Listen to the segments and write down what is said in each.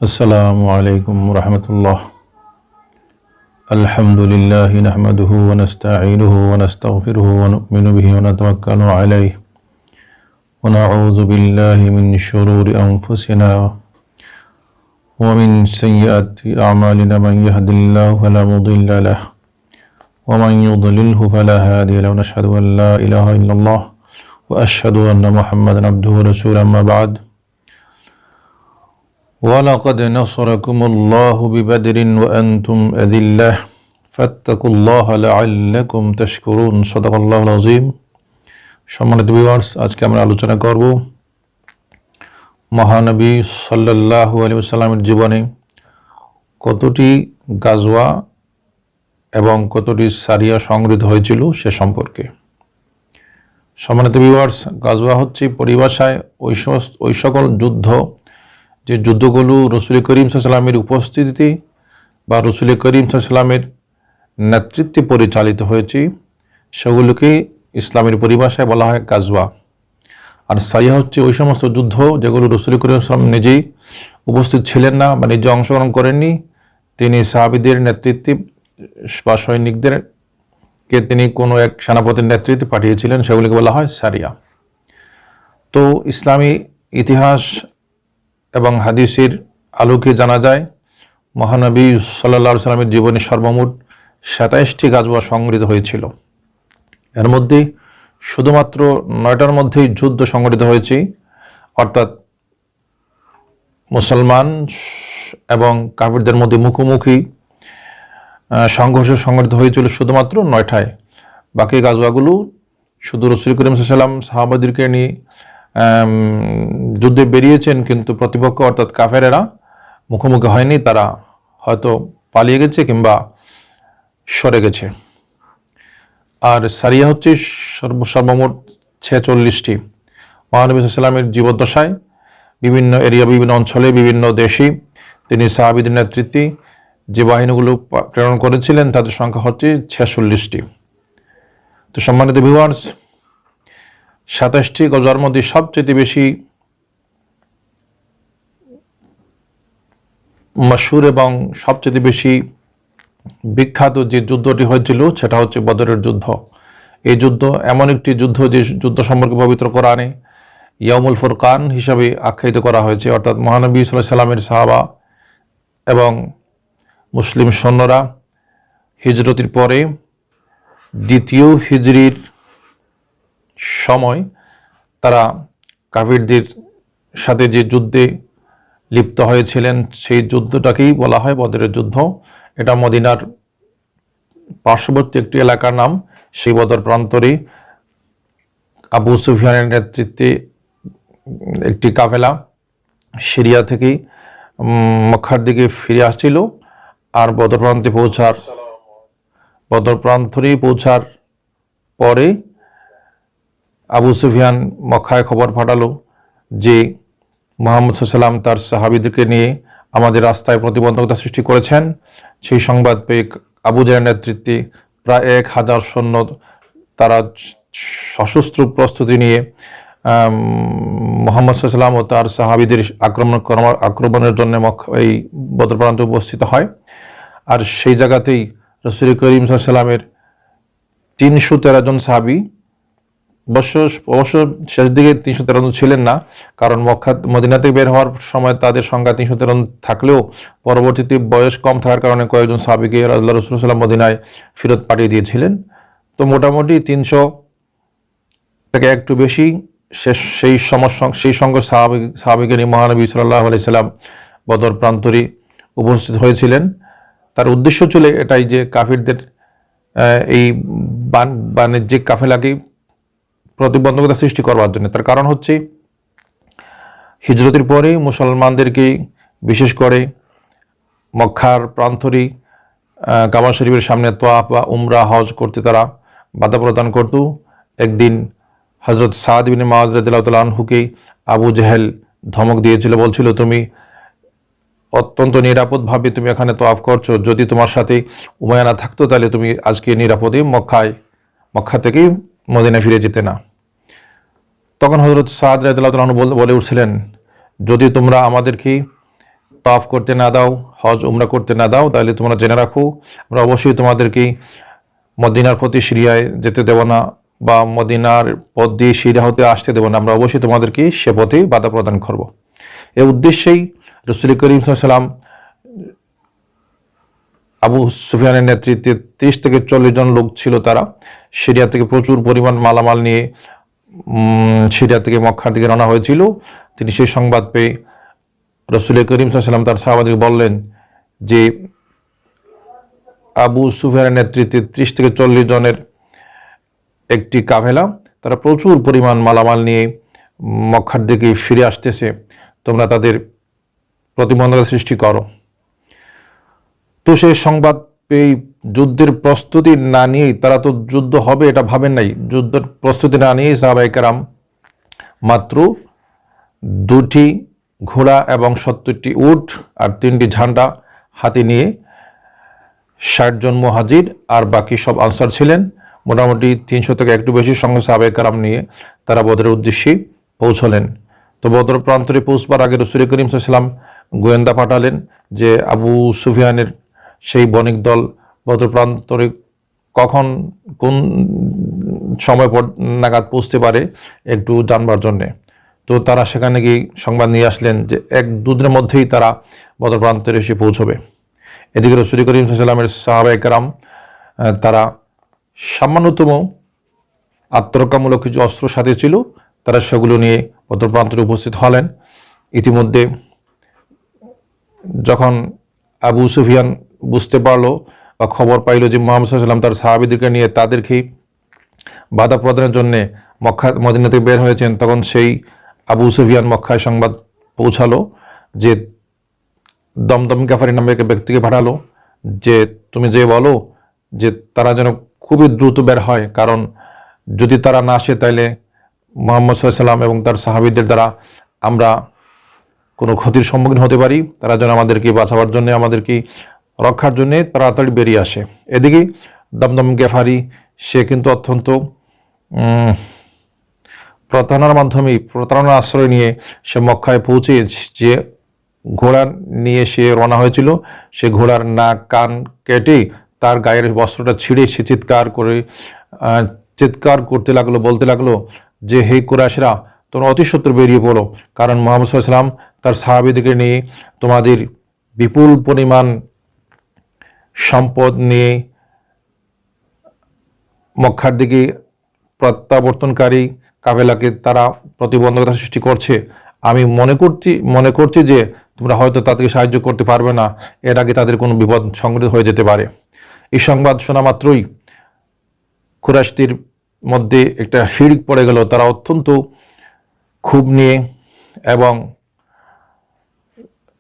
আসসালামু আলাইকুম রহমতুল্লাহ। আলহামদুলিল্লাহ নাহমাদুহু ওয়া নাস্তাঈনুহু ওয়া নাস্তাগফিরুহু ওয়া নু'মিনু বিহি ওয়া নাতাওয়াক্কালু আলাইহি ওয়া নাউযু বিল্লাহি মিন শুরুরি আনফুসিনা ওয়া মিন সাইয়্যাতি আ'মালিনা মান ইয়াহদিল্লাহু ফালা মুদিল্লা লাহু ওয়া মান ইউদ্লিলহু ফালা হাদিয়া লাহু নাশহাদু আন লা ইলাহা ইল্লাল্লাহ ওয়া আশহাদু আন্না মুহাম্মাদান আবদুহু ওয়া রাসূলুহু আম্মা বা'দ। وَلَقَدْ نَصَرَكُمُ اللَّهُ بِبَدْرٍ وَأَنْتُمْ أَذِلَّةٌ فَاتَّقُوا اللَّهَ لَعَلَّكُمْ تَشْكُرُونَ صدق الله العظيم। সম্মানিত ভিউয়ার্স, আজকে আমরা আলোচনা করব মহানবী সাল্লাল্লাহু আলাইহি ওয়াসাল্লামের জীবনে কতটি গাজওয়া এবং কতটি সারিয়া সংগৃহীত হয়েছিল সে সম্পর্কে। সম্মানিত ভিউয়ার্স, গাজওয়া হচ্ছে পরিভাষায় ওই সকল যুদ্ধ যে যুদ্ধগুলো রসুল করিম সাল্লাল্লাহু আলাইহি ওয়াসাল্লামের উপস্থিতিতে বা রসুল করিম সাল্লাল্লাহু আলাইহি ওয়াসাল্লামের নেতৃত্বে পরিচালিত হয়েছে, সেগুলোকে ইসলামের পরিভাষায় বলা হয় গাজওয়া। আর সারিয়া হচ্ছে ওই সমস্ত যুদ্ধ যেগুলো রসুল করিম সাল্লাল্লাহু আলাইহি ওয়াসাল্লাম নিজেই উপস্থিত ছিলেন না বা নিজে অংশগ্রহণ করেননি, তিনি সাহাবীদের নেতৃত্বে বা সৈনিকদেরকে তিনি কোনো এক সেনাপতির নেতৃত্বে পাঠিয়েছিলেন, সেগুলিকে বলা হয় সারিয়া। তো ইসলামী ইতিহাস এবং হাদিসের আলোকে জানা যায় মহানবী সাল্লাল্লাহু আলাইহি ওয়াসাল্লামের জীবনে সর্বমোট ২৭টি গাজওয়া সংগঠিত হয়েছিল। এর মধ্যে শুধুমাত্র ৯টার মধ্যেই যুদ্ধ সংগঠিত হয়েছে, অর্থাৎ মুসলমান এবং কাফিরদের মধ্যে মুখোমুখি সংঘর্ষ সংগঠিত হয়েছিল শুধুমাত্র ৯টায়। বাকি গাজওয়াগুলো শুধু রাসূল করিম সাল্লাল্লাহু আলাইহি ওয়াসাল্লাম সাহাবাদেরকে নিয়ে যুদ্ধে বেরিয়েছেন, কিন্তু প্রতিপক্ষ অর্থাৎ কাফেরেরা মুখোমুখি হয়নি, তারা হয়তো পালিয়ে গেছে কিংবা সরে গেছে। আর সারিয়া হচ্ছে সর্বমোট ৪৬টি। মহানবী সাল্লাল্লাহু আলাইহি ওয়াসাল্লামের জীবদ্দশায় বিভিন্ন এরিয়া, বিভিন্ন অঞ্চলে, বিভিন্ন দেশে তিনি সাহাবীদের নেতৃত্বে যে বাহিনীগুলো প্রেরণ করেছিলেন তাদের সংখ্যা হচ্ছে ৪৬টি। তো সম্মানিত ভিউয়ার্স, ২৭টি গাজওয়ার মধ্যে সবচেয়ে বেশি মশহুর এবং সবচেয়ে বেশি বিখ্যাত যে যুদ্ধটি হয়েছিল সেটা হচ্ছে বদরের যুদ্ধ। এই যুদ্ধ এমন একটি যুদ্ধ যে যুদ্ধ সম্পর্কে পবিত্র কোরআনে ইয়াউমুল ফুরকান হিসাবে আখ্যায়িত করা হয়েছে, অর্থাৎ মহানবী সাল্লাল্লাহু আলাইহি ওয়াসাল্লামের সাহাবা এবং মুসলিম সৈন্যরা হিজরতের পরে দ্বিতীয় হিজরির সময় তারা কাফিরদের সাথে যে যুদ্ধে লিপ্ত হয়েছিলেন সেই যুদ্ধটাকেই বলা হয় বদরের যুদ্ধ। এটা মদিনার পার্শ্ববর্তী একটি এলাকার নাম। সেই বদর প্রান্তরে আবু সুফিয়ানের নেতৃত্বে একটি কাফেলা সিরিয়া থেকে মক্কার দিকে ফিরে আসছিল। আর বদর প্রান্তরে পৌঁছার পরে আবু সুফিয়ান মক্কায় খবর পাঠালো যে মুহাম্মদ সাল্লাল্লাহু আলাইহি ওয়াসাল্লাম তার সাহাবীদেরকে নিয়ে আমাদের রাস্তায় প্রতিবন্ধকতা সৃষ্টি করেছেন। সেই সংবাদ পেয়ে আবু জাহেলের নেতৃত্বে প্রায় ১,০০০ সৈন্য তারা সশস্ত্র প্রস্তুতি নিয়ে মুহাম্মদ সাল্লাল্লাহু আলাইহি ওয়াসাল্লাম ও তার সাহাবীদের আক্রমণের জন্য এই বদর প্রান্তে উপস্থিত হয়। আর সেই জায়গাতেই রাসূল করিম সাল্লাল্লাহু আলাইহি ওয়াসাল্লামের ৩১৩ জন সাহাবী, অবশ্য শেষ দিকে ৩১৩ জন ছিলেন না, কারণ মদিনা থেকে বের হওয়ার সময় তাদের সংখ্যা ৩১৩ থাকলেও পরবর্তীতে বয়স কম থাকার কারণে কয়েকজন সাহাবীকে আল্লাহ রাসূল সাল্লাল্লাহু আলাইহি ওয়াসাল্লাম মদিনায় ফেরত পাঠিয়ে দিয়েছিলেন। তো মোটামুটি ৩০০ থেকে একটু বেশি সেই সংখ্যক সাহাবীকে নিয়ে মহানবী সাল্লাল্লাহু আলাইহি ওয়াসাল্লাম বদর প্রান্তরে উপস্থিত হয়েছিলেন। তার উদ্দেশ্য ছিল এটাই যে কাফিরদের এই বাণিজ্যিক কাফেলাকে প্রতিবন্ধকতা সৃষ্টি করবার জন্য। তার কারণ হচ্ছে হিজরতের পরে মুসলমানদেরকে বিশেষ করে মক্কার প্রান্তরে কাবা শরীফের সামনে তোয়াফ বা উমরা হজ করতে তারা বাধা প্রদান করত। একদিন হযরত সাদ ইবনে মুআয রাদিয়াল্লাহু তাআলা আনহুকে আবু জেহেল ধমক দিয়েছিল, বলছিল তুমি অত্যন্ত নিরাপদভাবে তুমি এখানে তোয়াফ করছো, যদি তোমার সাথে উমাইয়া না থাকতো তাহলে তুমি আজকে নিরাপদে মক্কা থেকে মদিনায় ফিরে যেতে না। তখন হযরত সাদ রাদিয়াল্লাহু তাআলা আনহু বলে উঠছিলেন, যদি তোমরা আমাদেরকে তাওয়াফ করতে না দাও, হজ উমরা করতে না দাও, তাহলে তোমরা জেনে রাখো আমরা অবশ্যই তোমাদেরকে মদিনার প্রতি সিরিয়ায় যেতে দেব না, বা মদিনার পথ দিয়ে সিরিয়া হতে আসতে দেব না, আমরা অবশ্যই তোমাদেরকে সে পথে বাধা প্রদান করব। এই উদ্দেশ্যেই রাসূল করিম সাল্লাল্লাহু আলাইহি ওয়াসাল্লাম আবু সুফিয়ানের নেতৃত্বে 30 থেকে 40 জন লোক ছিল, তারা সিরিয়া থেকে প্রচুর পরিমাণ মালামাল নিয়ে সিরিয়া থেকে মক্কার দিকে রওনা হয়েছিল। তিনি সেই সংবাদ পেয়ে রাসূল করিম সাল্লাল্লাহু আলাইহি ওয়াসাল্লাম তার সাহাবাদেরকে বললেন যে আবু সুফিয়ানের নেতৃত্বে 30 থেকে 40 জনের একটি কাফেলা, তারা প্রচুর পরিমাণ মালামাল নিয়ে মক্কার দিকে ফিরে আসতেছে, তোমরা তাদের প্রতিবন্ধকতা সৃষ্টি করো। তো সেই সংবাদ পেয়ে যুদ্ধের প্রস্তুতি না নিয়েই, তারা তো যুদ্ধ হবে এটা ভাবেন নাই, যুদ্ধের প্রস্তুতি না নিয়েই সাহাবায়ে কেরাম মাত্র 2টি ঘোড়া এবং 70টি উট আর 3টি ঝান্ডা হাতে নিয়ে 60 জন মুহাজির আর বাকি সব আনসার ছিলেন, মোটামুটি 300 থেকে একটু বেশি সঙ্গে সাহাবায়ে কেরাম নিয়ে তারা বদরের উদ্দেশ্যে পৌঁছলেন। তো বদর প্রান্তরে পৌঁছবার আগে রাসূল করিম সাল্লাল্লাহু আলাইহি ওয়াসাল্লাম গোয়েন্দা পাঠালেন যে আবু সুফিয়ানের সেই বণিক দল বদর প্রান্তরে কখন কোন সময় নাগাদ পৌঁছতে পারে একটু জানবার জন্যে। তো তারা সেখানে গিয়ে সংবাদ নিয়ে আসলেন যে 1-2 দিনের মধ্যেই তারা বদর প্রান্তরে এসে পৌঁছবে। এদিকে রাসূল করিম সাল্লাল্লাহু আলাইহি ওয়াসাল্লামের সাহাবায়ে কেরাম তারা সামান্যতম আত্মরক্ষামূলক কিছু অস্ত্র সাথে ছিল, তারা সেগুলো নিয়ে বদর প্রান্তরে উপস্থিত হলেন। ইতিমধ্যে যখন আবু সুফিয়ান বুঝতে পারলো বা খবর পাইল যে মুহাম্মদ সাল্লাল্লাহু আলাইহি ওয়াসাল্লাম তার সাহাবীদেরকে নিয়ে তাদেরকে বাধা প্রদানের জন্য মদিনা থেকে বের হয়েছেন, তখন সেই আবু সুফিয়ান মক্কায় সংবাদ পৌঁছালো যে দমদম গাফারি নামে এক ব্যক্তিকে পাঠালো যে তুমি যে বলো যে তারা যেন খুবই দ্রুত বের হয়, কারণ যদি তারা না আসে তাহলে মুহাম্মদ সাল্লাল্লাহু আলাইহি ওয়াসাল্লাম এবং তার সাহাবীদের দ্বারা আমরা কোনো ক্ষতির সম্মুখীন হতে পারি, তারা যেন আমাদেরকে বাঁচাবার জন্য, আমাদেরকে রক্ষার জন্য তাড়াতাড়ি বেরিয়ে আসে। এদিকে দমদম গেফারি সে কিন্তু অত্যন্ত প্রতারণার আশ্রয় নিয়ে সে মক্কায় পৌঁছে যে ঘোড়া নিয়ে সে রওনা হয়েছিল, সে ঘোড়ার নাক কান কেটে তার গায়ের বস্ত্রটা ছিঁড়ে সে চিৎকার করতে লাগলো, বলতে লাগলো যে হে কুরাইশরা, তোমরা অতি সত্বর বেরিয়ে পড়ো, কারণ মুহাম্মদ সাল্লাল্লাহু আলাইহি ওয়াসাল্লাম তার সাহাবীদেরকে নিয়ে তোমাদের বিপুল পরিমাণ সম্পদ নিয়ে মক্কার দিকে প্রত্যাবর্তনকারী কাফেলাকে তারা প্রতিবন্ধকতা সৃষ্টি করছে। আমি মনে করছি যে তোমরা হয়তো তাদেরকে সাহায্য করতে পারবে না, এর আগে তাদের কোনো বিপদ সংঘটিত হয়ে যেতে পারে। এই সংবাদ শোনা মাত্রই কুরাইশদের মধ্যে একটা হিড়িক পড়ে গেল, তারা অত্যন্ত ক্ষোভ নিয়ে এবং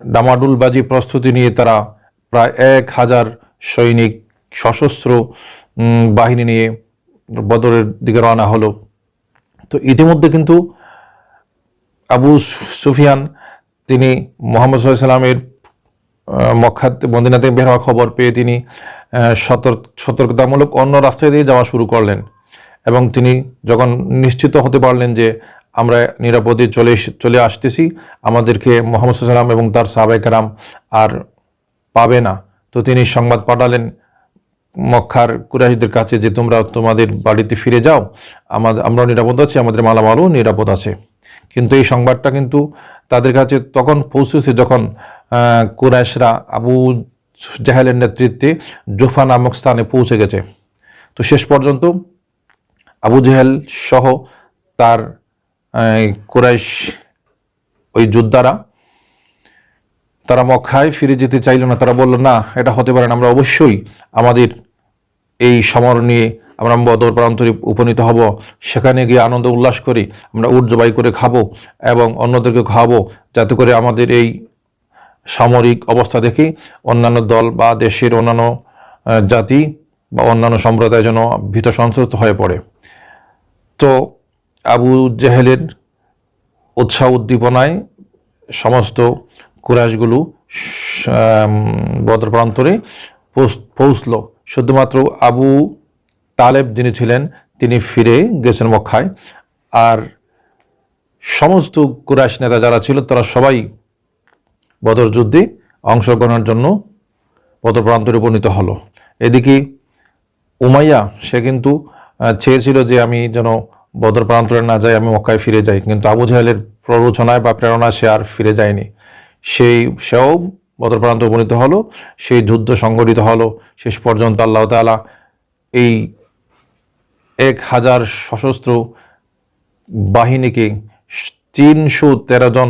ডামাডুলবাজি প্রস্তুতি নিয়ে তারা প্রায় 1000 সৈনিক সশস্ত্র বাহিনী নিয়ে বদরের দিকে রওনা হলো। তো ইতিমধ্যে কিন্তু আবু সুফিয়ান তিনি মুহাম্মদ সাল্লাল্লাহু আলাইহি ওয়াসাল্লামের মদিনাতে বের হওয়ার খবর পেয়ে তিনি সতর্কতামূলক অন্য রাস্তা দিয়ে যাওয়া শুরু করলেন, এবং তিনি যখন নিশ্চিত হতে পারলেন যে আমরা নিরাপদে চলে আসতেছি, আমাদেরকে মুহাম্মদ সাল্লাল্লাহু আলাইহি ওয়াসাল্লাম এবং তার সাহাবায়ে কেরাম আর পাবে না, তো তিনি সংবাদ পাঠালেন মক্কার কুরাইশদের কাছে যে তোমরা তোমাদের বাড়িতে ফিরে যাও, আমরা নিরাপদ আছি, আমাদের মালামালও নিরাপদ আছে। কিন্তু এই সংবাদটা কিন্তু তাদের কাছে তখন পৌঁছেছে যখন কুরাইশরা আবু জাহেলের নেতৃত্বে জুফা নামক স্থানে পৌঁছে গেছে। তো শেষ পর্যন্ত আবু জাহেল সহ তার কুরাইশ ওই যোদ্ধারা তারা মক্কায় ফিরে যেতে চাইল না, তারা বলল না, এটা হতে পারে না, আমরা অবশ্যই আমাদের এই সমর নিয়ে আমরা বদর প্রান্তরে উপনীত হব, সেখানে গিয়ে আনন্দ উল্লাস করি, আমরা উট জবাই করে খাবো এবং অন্যদেরকে খাওয়াবো, যাতে করে আমাদের এই সামরিক অবস্থা দেখে অন্যান্য দল বা দেশের অন্যান্য জাতি বা অন্যান্য সম্প্রদায় যেন ভীত সন্ত্রস্ত হয়ে পড়ে। তো আবু জাহেলের উৎসাহ উদ্দীপনায় সমস্ত কুরাইশগুলো বদর প্রান্তরে পৌঁছলো। শুধুমাত্র আবু তালেব যিনি ছিলেন তিনি ফিরে গেছেন মক্কায়, আর সমস্ত কুরাইশ নেতা যারা ছিল তারা সবাই বদর যুদ্ধে অংশগ্রহণের জন্য বদর প্রান্তরে উপনীত হলো। এদিকে উমাইয়া সে কিন্তু চেয়েছিল যে আমি যেন বদর প্রান্তরে না যাই, আমি মক্কায় ফিরে যাই, কিন্তু আবু জাহেলের প্ররোচনায় বা প্রেরণা সে আর ফিরে যায়নি। সেও বদর প্রান্তে উপনীত হলো, সেই যুদ্ধ সংগঠিত হলো। শেষ পর্যন্ত আল্লাহ তাআলা এই 1000 সশস্ত্র বাহিনীকে 313 জন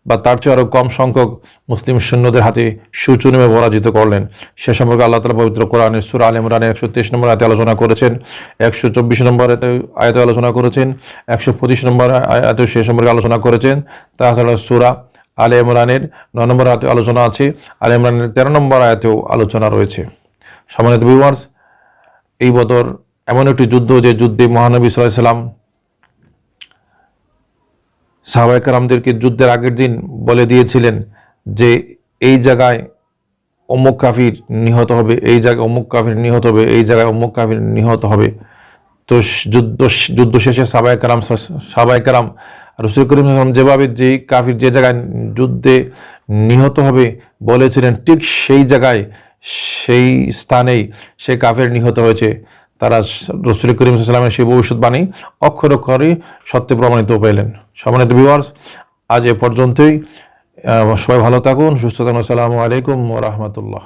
বা তার চেয়ে আরও কম সংখ্যক মুসলিম সৈন্যদের হাতে সুচুনিমে পরাজিত করলেন। সে সম্পর্কে আল্লাহ তাআলা পবিত্র কোরআনের সূরা আলে ইমরানের 123 নম্বর আয়াতে আলোচনা করেছেন, 124 নম্বর আয়াতে আলোচনা করেছেন, 125 নম্বর আয়াতে সে সম্পর্কে আলোচনা করেছেন। তাছাড়া সূরা আলে ইমরানের 9 নম্বর আয়াতে আলোচনা আছে, আলে ইমরানের 13 নম্বর আয়াতেও আলোচনা রয়েছে। সম্মানিত ভিউয়ার্স, এই বদর এমন একটি যুদ্ধ যে যুদ্ধে মহানবী সাল্লাল্লাহু আলাইহি ওয়াসাল্লাম সাহাবায়ে কেরামদেরকে যুদ্ধের আগের দিন বলে দিয়েছিলেন যে এই জায়গায় অমুক কাফির নিহত হবে, এই জায়গায় অমুক কাফির নিহত হবে, এই জায়গায় অমুক কাফির নিহত হবে। তো যুদ্ধ শেষে সাহাবায়ে কেরাম রাসূল করিম সাল্লাল্লাহু আলাইহি ওয়াসাল্লাম যেভাবে যে কাফির যে জায়গায় যুদ্ধে নিহত হবে বলেছিলেন, ঠিক সেই জায়গায় সেই স্থানেই সে কাফির নিহত হয়েছে। তারা রাসূল করিম সাল্লাল্লাহু আলাইহি ওয়াসাল্লামের সেই ভবিষ্যৎবাণী অক্ষরে অক্ষরে সত্যে প্রমাণিত পেলেন। সম্মানিত ভিউয়ার্স, আজ এ পর্যন্তই। সবাই ভালো থাকুন, সুস্থ থাকুন। আসসালামু আলাইকুম ওয়া রাহমাতুল্লাহ।